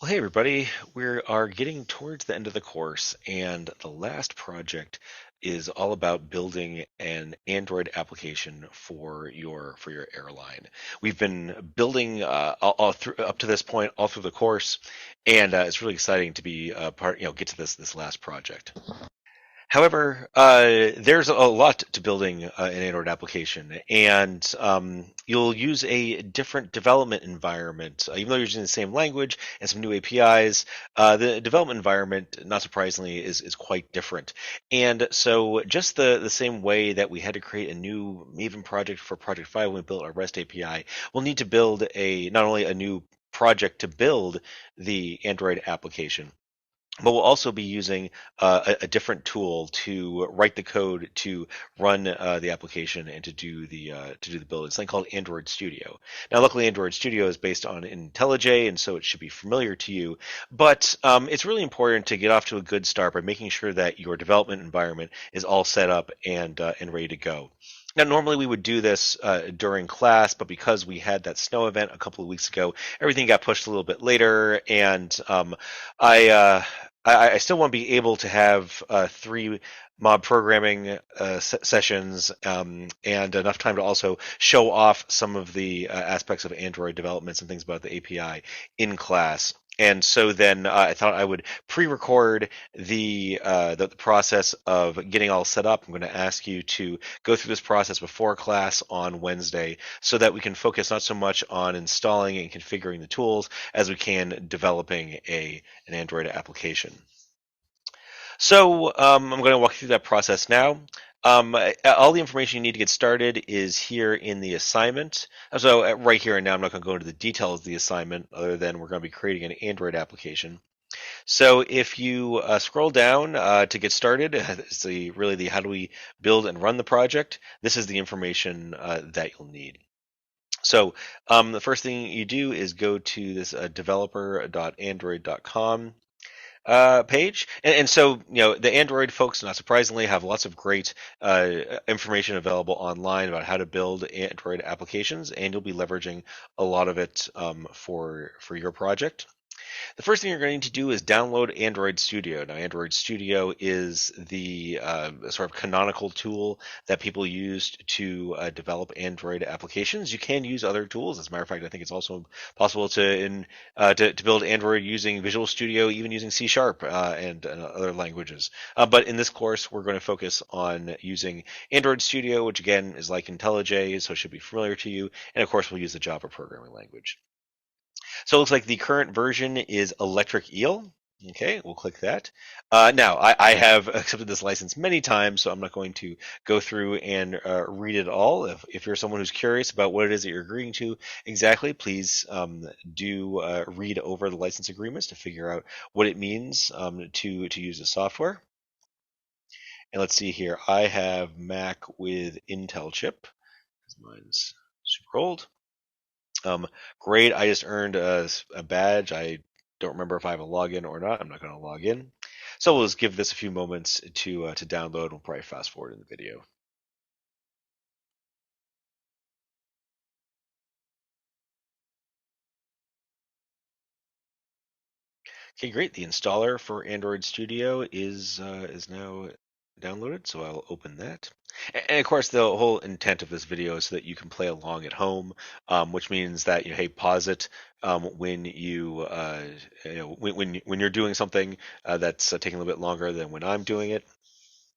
Well, hey everybody, we are getting towards the end of the course, and the last project is all about building an Android application for your airline. We've been building all through up to this point, all through the course, and it's really exciting to be get to this last project. However, there's a lot to building an Android application, and you'll use a different development environment. Even though you're using the same language and some new APIs, the development environment, not surprisingly, is quite different. And so, just the same way that we had to create a new Maven project for Project 5 when we built our REST API, we'll need to build not only a new project to build the Android application, but we'll also be using a different tool to write the code to run the application and to do the build. It's something called Android Studio. Now, luckily, Android Studio is based on IntelliJ, and so it should be familiar to you. But it's really important to get off to a good start by making sure that your development environment is all set up and ready to go. Now, normally we would do this during class, but because we had that snow event a couple of weeks ago, everything got pushed a little bit later, and I, uh, I still want to be able to have three mob programming sessions and enough time to also show off some of the aspects of Android development, some things about the API in class. And so then I thought I would pre-record the process of getting all set up. I'm going to ask you to go through this process before class on Wednesday so that we can focus not so much on installing and configuring the tools as we can developing an Android application. So I'm going to walk you through that process now. All the information you need to get started is here in the assignment. So right here and now, I'm not going to go into the details of the assignment other than we're going to be creating an Android application. So if you scroll down to get started, it's really the how do we build and run the project. This is the information that you'll need. So the first thing you do is go to this developer.android.com page. And so, the Android folks, not surprisingly, have lots of great information available online about how to build Android applications, and you'll be leveraging a lot of it for your project. The first thing you're going to need to do is download Android Studio. Now, Android Studio is the sort of canonical tool that people use to develop Android applications. You can use other tools. As a matter of fact, I think it's also possible to build Android using Visual Studio, even using C Sharp and other languages. But in this course, we're going to focus on using Android Studio, which again is like IntelliJ, so it should be familiar to you. And of course, we'll use the Java programming language. So it looks like the current version is Electric Eel. Okay, we'll click that. Now, I have accepted this license many times, so I'm not going to go through and read it all. If you're someone who's curious about what it is that you're agreeing to exactly, please do read over the license agreements to figure out what it means to use the software. And let's see here. I have Mac with Intel chip. Mine's super old. Um, Great. I just earned a badge. I don't remember if I have a login or not. I'm not going to log in. So we'll just give this a few moments to download. We'll probably fast forward in the video. Okay, great. The installer for Android Studio is now downloaded, so I'll open that. And of course, the whole intent of this video is so that you can play along at home, which means that hey, pause it when when you're doing something that's taking a little bit longer than when I'm doing it.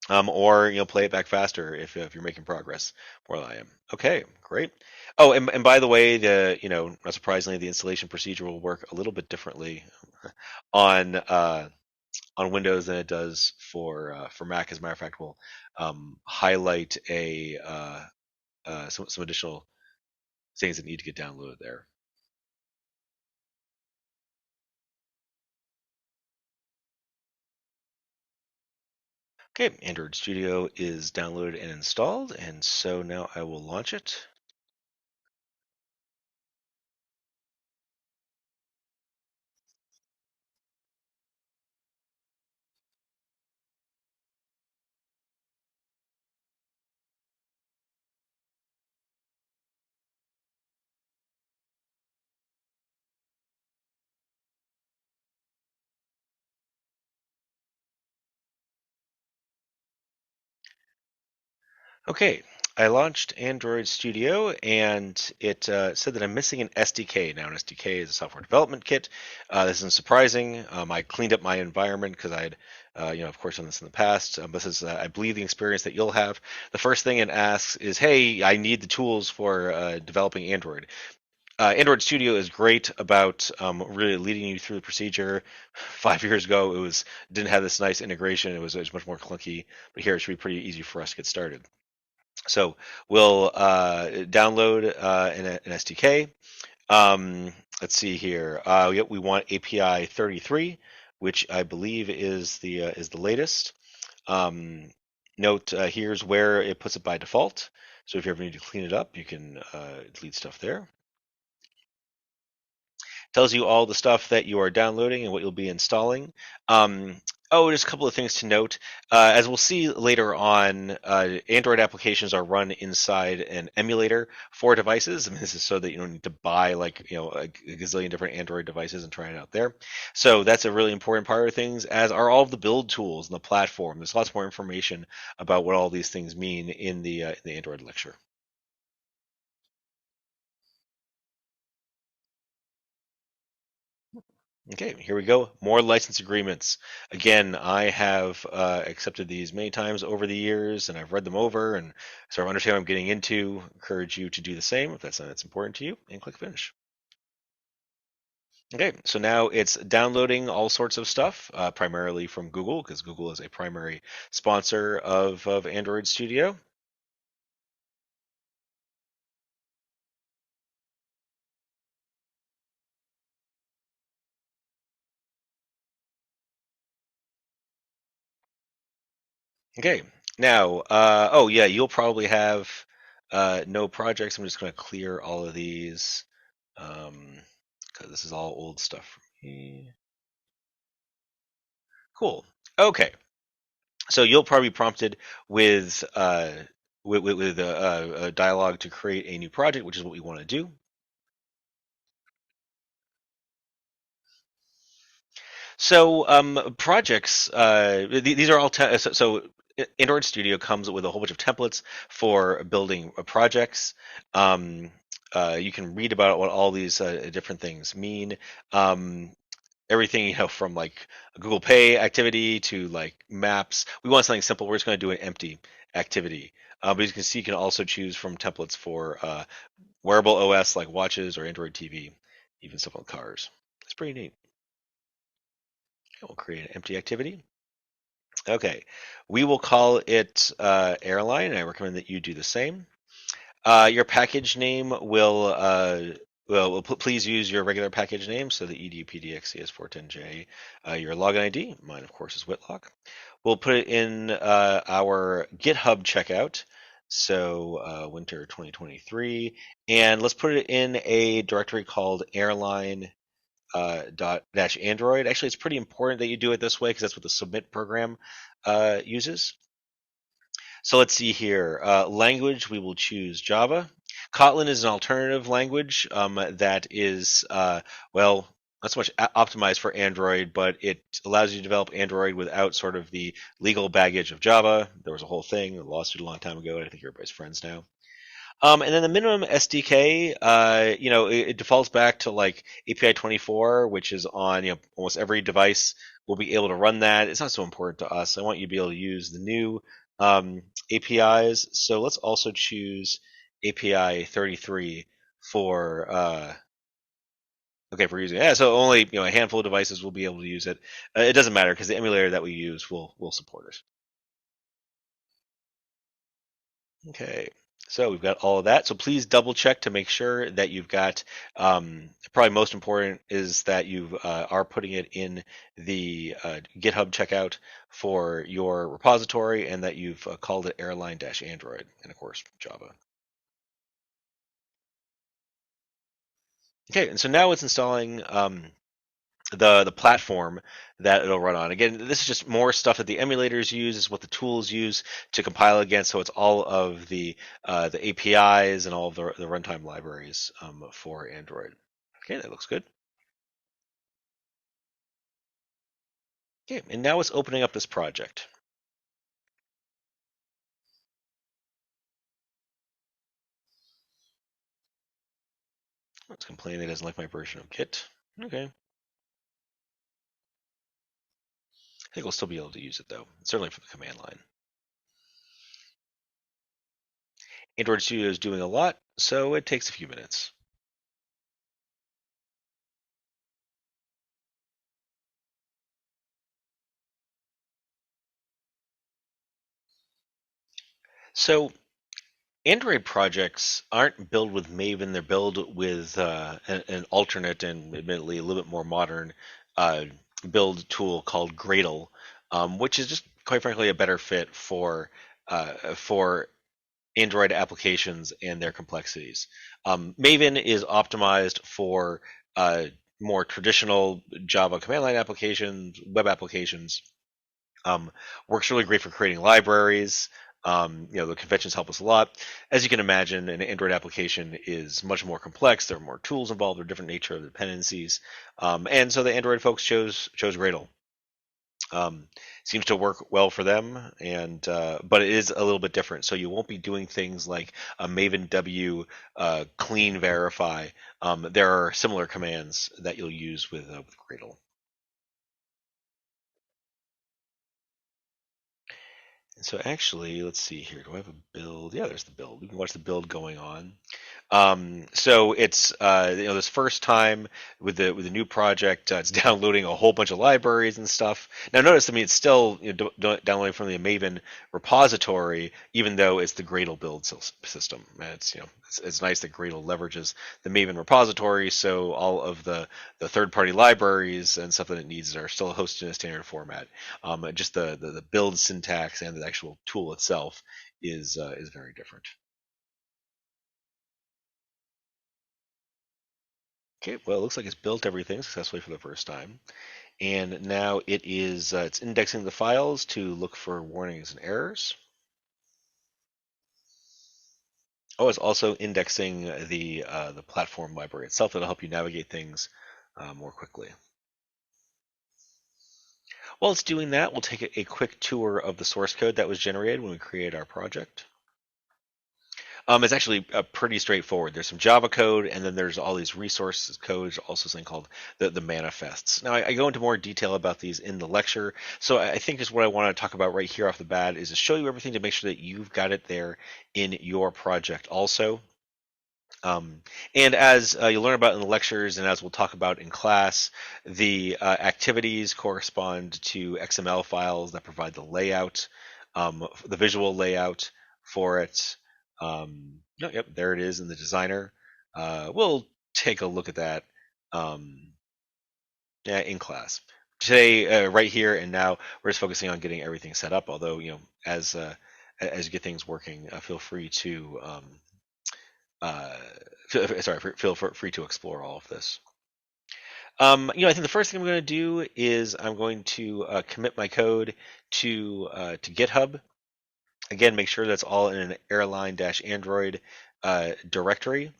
Or play it back faster if you're making progress more than I am. Okay, great. Oh, and by the way, not surprisingly, the installation procedure will work a little bit differently on on Windows than it does for Mac. As a matter of fact, we'll highlight some additional things that need to get downloaded there. Okay, Android Studio is downloaded and installed, and so now I will launch it. Okay, I launched Android Studio and it said that I'm missing an SDK. Now, an SDK is a software development kit. This isn't surprising. I cleaned up my environment because I had, of course, done this in the past. This is, I believe, the experience that you'll have. The first thing it asks is, hey, I need the tools for developing Android. Android Studio is great about really leading you through the procedure. 5 years ago, it was didn't have this nice integration. It was much more clunky, but here it should be pretty easy for us to get started. So we'll download an SDK. Let's see here. We want API 33, which I believe is the latest. Um, Note here's where it puts it by default. So if you ever need to clean it up, you can delete stuff there. Tells you all the stuff that you are downloading and what you'll be installing. Um, just a couple of things to note. As we'll see later on, Android applications are run inside an emulator for devices. I mean, this is so that you don't need to buy like a gazillion different Android devices and try it out there. So that's a really important part of things. As are all of the build tools and the platform. There's lots more information about what all these things mean in the Android lecture. Okay, here we go. More license agreements. Again, I have accepted these many times over the years, and I've read them over, and so I understand what I'm getting into. Encourage you to do the same if that's something that's important to you, and click finish. Okay, so now it's downloading all sorts of stuff, primarily from Google, because Google is a primary sponsor of Android Studio. Okay, now, oh yeah, you'll probably have no projects. I'm just going to clear all of these. Um, because this is all old stuff for me. Cool. Okay. So you'll probably be prompted with with a dialogue to create a new project, which is what we want to do. So projects, these are all Android Studio comes with a whole bunch of templates for building projects. Um, you can read about what all these different things mean. Um, Everything from like a Google Pay activity to like maps. We want something simple. We're just going to do an empty activity. But as you can see, you can also choose from templates for wearable OS like watches or Android TV, even stuff on cars. It's pretty neat. We'll create an empty activity. Okay, we will call it airline. I recommend that you do the same. Your package name please use your regular package name, so the EDUPDXCS410J. Your login ID, mine of course is Whitlock. We'll put it in our GitHub checkout, so winter 2023, and let's put it in a directory called airline dot dash Android. Actually, it's pretty important that you do it this way because that's what the submit program uses. So let's see here. Language, we will choose Java. Kotlin is an alternative language that is, not so much optimized for Android, but it allows you to develop Android without sort of the legal baggage of Java. There was a whole thing, a lawsuit a long time ago, and I think everybody's friends now. And then the minimum SDK, it defaults back to like API 24, which is on almost every device will be able to run that. It's not so important to us. I want you to be able to use the new APIs. So let's also choose API 33 for for using it. Yeah, so only a handful of devices will be able to use it. It doesn't matter because the emulator that we use will support it. Okay, so we've got all of that. So please double check to make sure that you've got. Probably most important is that you are putting it in the GitHub checkout for your repository, and that you've called it airline-android, and of course Java. Okay, and so now it's installing the platform that it'll run on. Again, this is just more stuff that the emulators use, is what the tools use to compile against. So it's all of the APIs and all of the runtime libraries for Android. Okay, that looks good. Okay, and now it's opening up this project. It's complaining it doesn't like my version of Git. Okay. I think we'll still be able to use it though, certainly for the command line. Android Studio is doing a lot, so it takes a few minutes. So Android projects aren't built with Maven; they're built with an alternate and admittedly a little bit more modern uh, build tool called Gradle, which is just quite frankly a better fit for Android applications and their complexities. Maven is optimized for uh, more traditional Java command line applications, web applications. Works really great for creating libraries. The conventions help us a lot. As you can imagine, an Android application is much more complex. There are more tools involved. There are different nature of the dependencies, and so the Android folks chose Gradle. Um, Seems to work well for them, and but it is a little bit different. So you won't be doing things like a Maven W clean verify. There are similar commands that you'll use with Gradle. So actually, let's see here. Do I have a build? Yeah, there's the build. We can watch the build going on. So it's this first time with the new project, it's downloading a whole bunch of libraries and stuff. Now notice, I mean, it's still downloading from the Maven repository, even though it's the Gradle build system. And it's nice that Gradle leverages the Maven repository, so all of the third-party libraries and stuff that it needs are still hosted in a standard format. Just the build syntax and the actual tool itself is very different. Okay, well, it looks like it's built everything successfully for the first time, and now it's indexing the files to look for warnings and errors. Oh, it's also indexing the platform library itself. That'll help you navigate things more quickly. While it's doing that, we'll take a quick tour of the source code that was generated when we created our project. It's actually pretty straightforward. There's some Java code, and then there's all these resources codes, also something called the manifests. Now, I go into more detail about these in the lecture, so I think just what I want to talk about right here off the bat is to show you everything to make sure that you've got it there in your project also. Um, and as you'll learn about in the lectures, and as we'll talk about in class, the activities correspond to XML files that provide the layout, the visual layout for it. Yep, there it is in the designer. We'll take a look at that yeah, in class. Today, right here and now, we're just focusing on getting everything set up. Although, as you get things working, feel free to uh, feel free to explore all of this. I think the first thing I'm going to do is I'm going to commit my code to GitHub. Again, make sure that's all in an airline-android directory.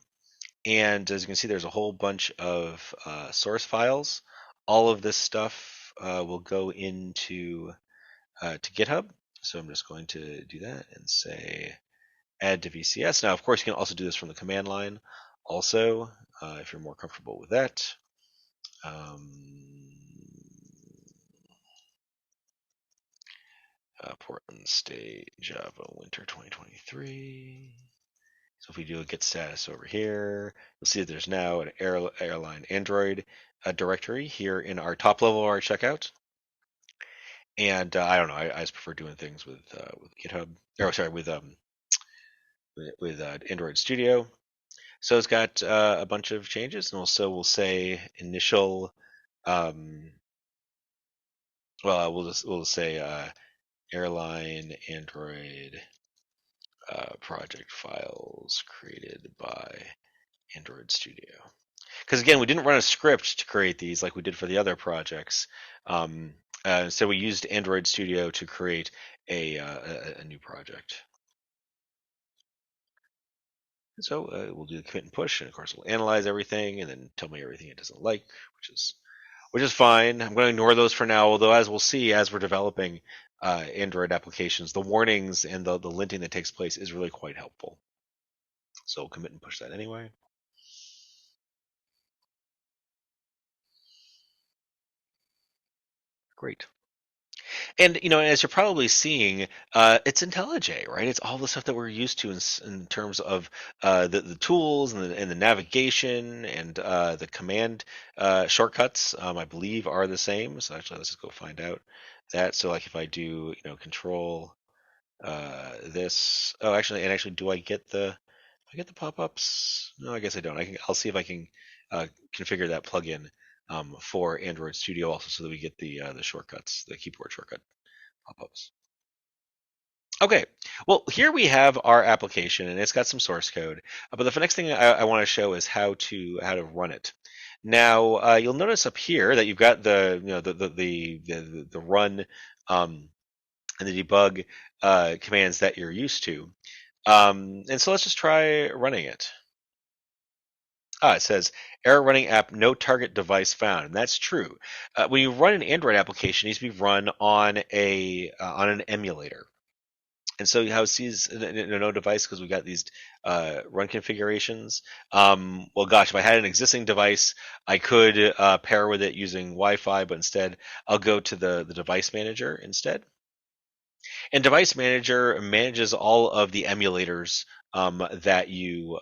And as you can see, there's a whole bunch of source files. All of this stuff will go into to GitHub. So I'm just going to do that and say add to VCS. Now, of course, you can also do this from the command line also, if you're more comfortable with that. Portland State Java Winter 2023. So if we do a git status over here, you'll see that there's now an airline Android directory here in our top level of our checkout. And I don't know, I just prefer doing things with GitHub, or sorry, with Android Studio. So it's got a bunch of changes, and also we'll say initial. Um, we'll say airline Android project files created by Android Studio. Because again, we didn't run a script to create these like we did for the other projects. So we used Android Studio to create a new project. So we'll do the commit and push, and of course we'll analyze everything and then tell me everything it doesn't like, which is fine. I'm going to ignore those for now. Although as we'll see as we're developing Android applications, the warnings and the linting that takes place is really quite helpful. So we'll commit and push that anyway. Great. And as you're probably seeing, it's IntelliJ, right? It's all the stuff that we're used to in terms of the tools and the navigation and the command shortcuts. I believe are the same. So actually, let's just go find out that. So like if I do, control this. Oh, actually, do I get the pop-ups? No, I guess I don't. I'll see if I can configure that plugin for Android Studio also, so that we get the shortcuts, the keyboard shortcut pop-ups. Okay, well, here we have our application, and it's got some source code. But the next thing I want to show is how to run it. Now, you'll notice up here that you've got the run and the debug commands that you're used to. And so let's just try running it. It says error running app, no target device found, and that's true. When you run an Android application, it needs to be run on an emulator. And so how it sees no device because we got these run configurations. Well, gosh, if I had an existing device, I could pair with it using Wi-Fi, but instead I'll go to the device manager instead. And device manager manages all of the emulators that you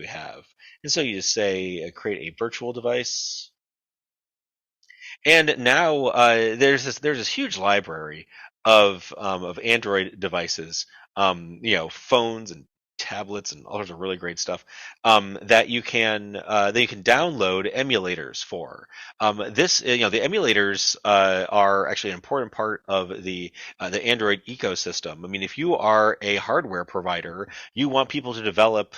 have. And so you just say create a virtual device. And now there's this huge library of Android devices, phones and tablets and all sorts of really great stuff that you can download emulators for. The emulators are actually an important part of the Android ecosystem. I mean, if you are a hardware provider, you want people to develop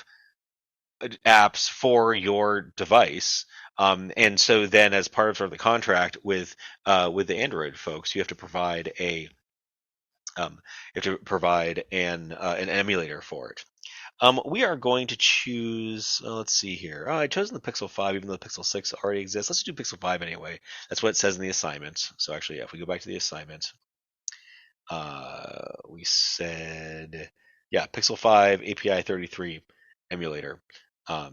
apps for your device. And so then, as part of sort of the contract with the Android folks, you have to provide an emulator for it. We are going to choose. Let's see here. I chose the Pixel 5, even though the Pixel 6 already exists. Let's do Pixel 5 anyway. That's what it says in the assignment. So actually, yeah, if we go back to the assignment, we said, yeah, Pixel 5 API 33 emulator. I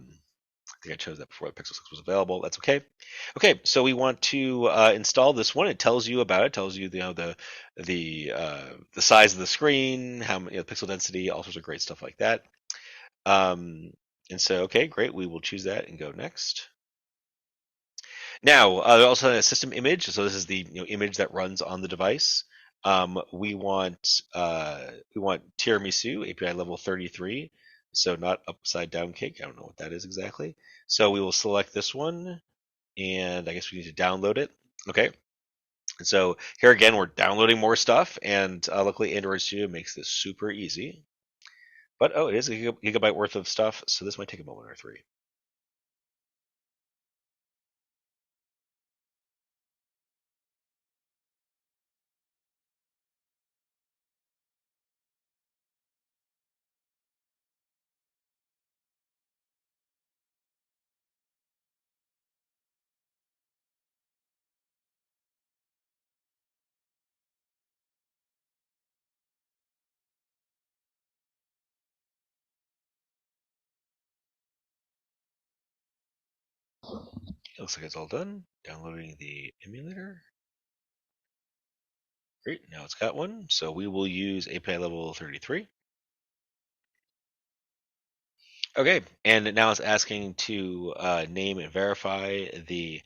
think I chose that before the Pixel 6 was available. That's okay. Okay, so we want to install this one. It tells you about it. Tells you, the size of the screen, how many pixel density, all sorts of great stuff like that. And so, okay, great. We will choose that and go next. Now, also a system image. So this is the image that runs on the device. We want tiramisu API level 33, so not upside down cake. I don't know what that is exactly. So we will select this one, and I guess we need to download it. Okay. And so here again, we're downloading more stuff, and luckily Android Studio makes this super easy. But it is a gigabyte worth of stuff, so this might take a moment or three. It looks like it's all done. Downloading the emulator. Great, now it's got one. So we will use API level 33. Okay, and now it's asking to name and verify the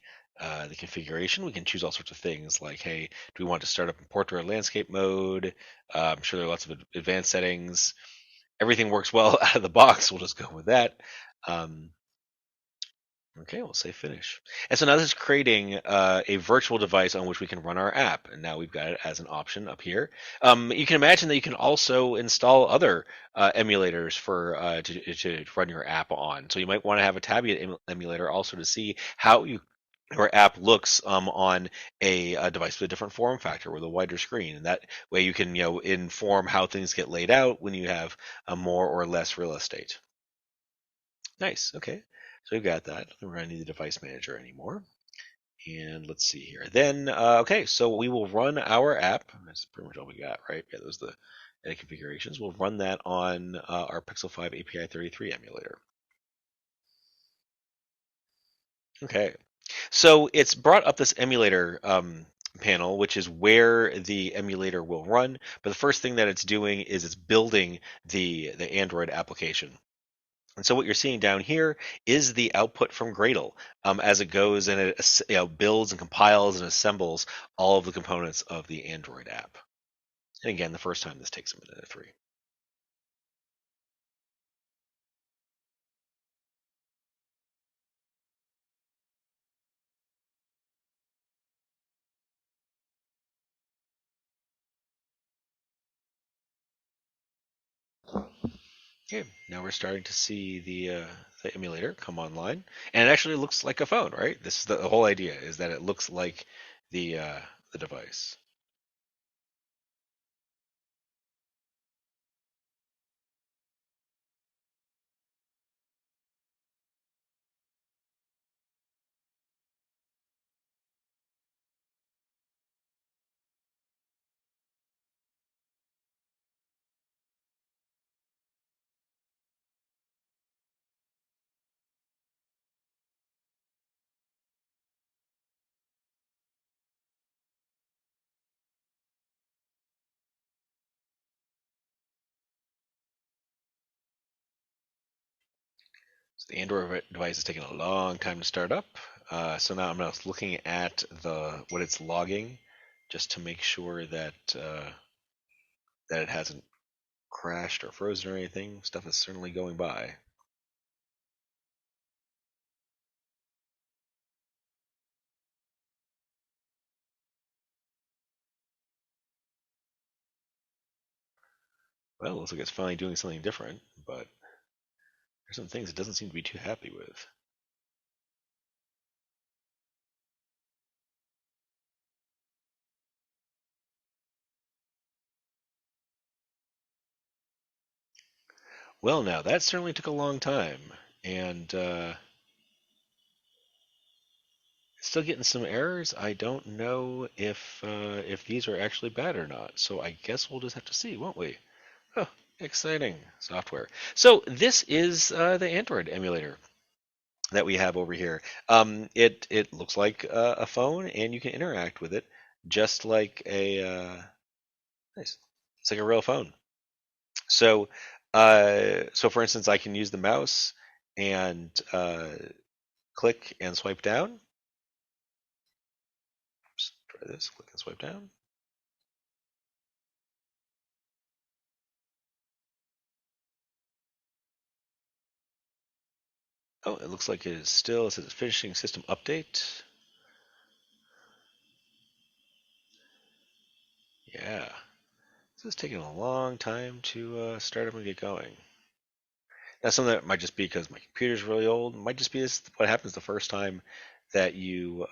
configuration. We can choose all sorts of things like, hey, do we want to start up in portrait or landscape mode? I'm sure there are lots of advanced settings. Everything works well out of the box. We'll just go with that. Okay, we'll say finish. And so now this is creating a virtual device on which we can run our app. And now we've got it as an option up here. You can imagine that you can also install other emulators to run your app on. So you might want to have a tablet emulator also to see how your app looks on a device with a different form factor with a wider screen. And that way you can inform how things get laid out when you have a more or less real estate. Nice. Okay. So we've got that. We're going to need the device manager anymore. And let's see here. Then, okay, so we will run our app. That's pretty much all we got, right? Yeah, those are the edit configurations. We'll run that on our Pixel 5 API 33 emulator. Okay. So it's brought up this emulator panel, which is where the emulator will run. But the first thing that it's doing is it's building the Android application. And so what you're seeing down here is the output from Gradle as it goes and it builds and compiles and assembles all of the components of the Android app. And again, the first time this takes a minute or three. Okay, now we're starting to see the emulator come online, and it actually looks like a phone, right? This is the whole idea is that it looks like the device. So the Android device is taking a long time to start up. So now I'm just looking at the what it's logging, just to make sure that it hasn't crashed or frozen or anything. Stuff is certainly going by. Well, it looks like it's finally doing something different, but there's some things it doesn't seem to be too happy with. Well, now that certainly took a long time, and still getting some errors. I don't know if these are actually bad or not. So I guess we'll just have to see, won't we? Oh, exciting software. So this is the Android emulator that we have over here. It looks like a phone, and you can interact with it just like a nice. It's like a real phone. So so for instance, I can use the mouse and click and swipe down. Oops, try this. Click and swipe down. Oh, it looks like it is still. It says it's finishing system update. Yeah, this is taking a long time to start up and get going. Now, some of that might just be because my computer's really old. It might just be this, what happens the first time that you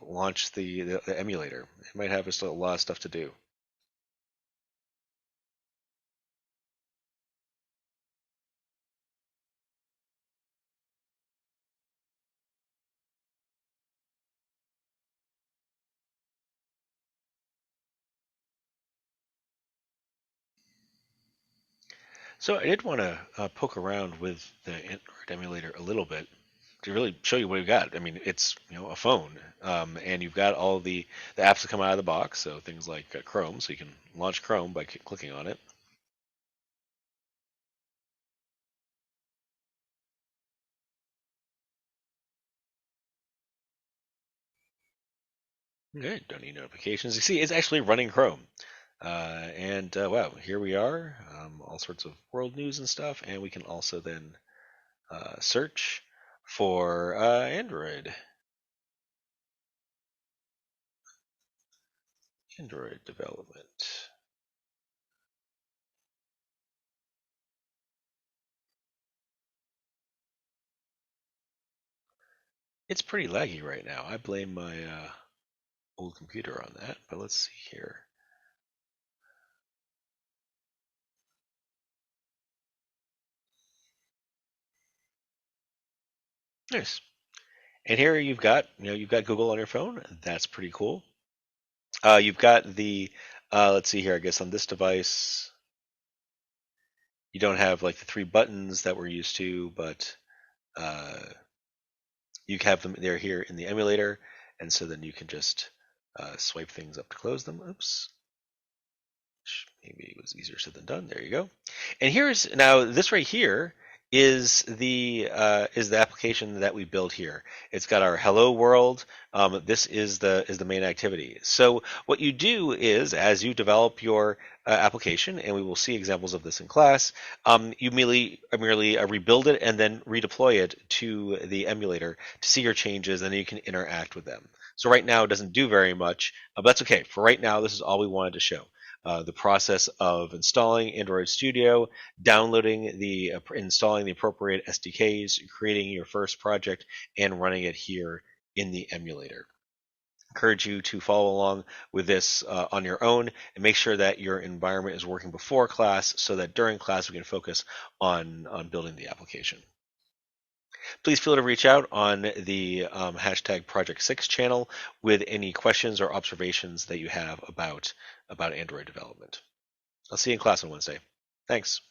launch the emulator. It might have just a lot of stuff to do. So I did want to poke around with the Android emulator a little bit to really show you what we've got. I mean, it's a phone, and you've got all the apps that come out of the box. So things like Chrome, so you can launch Chrome by clicking on it. Okay, don't need notifications. You see, it's actually running Chrome. And wow, here we are, all sorts of world news and stuff, and we can also then search for Android development. It's pretty laggy right now. I blame my old computer on that, but let's see here. Nice. And here you've got Google on your phone. That's pretty cool. You've got the let's see here. I guess on this device you don't have like the three buttons that we're used to, but uh, you have them. They're here in the emulator, and so then you can just Swipe things up to close them. Oops. Maybe it was easier said than done. There you go. And here's now this right here is the application that we built here. It's got our hello world. This is the main activity. So what you do is as you develop your application, and we will see examples of this in class, you merely rebuild it and then redeploy it to the emulator to see your changes, and then you can interact with them. So right now it doesn't do very much, but that's okay. For right now, this is all we wanted to show. The process of installing Android Studio, installing the appropriate SDKs, creating your first project, and running it here in the emulator. Encourage you to follow along with this on your own and make sure that your environment is working before class so that during class we can focus on building the application. Please feel to reach out on the hashtag Project 6 channel with any questions or observations that you have about Android development. I'll see you in class on Wednesday. Thanks.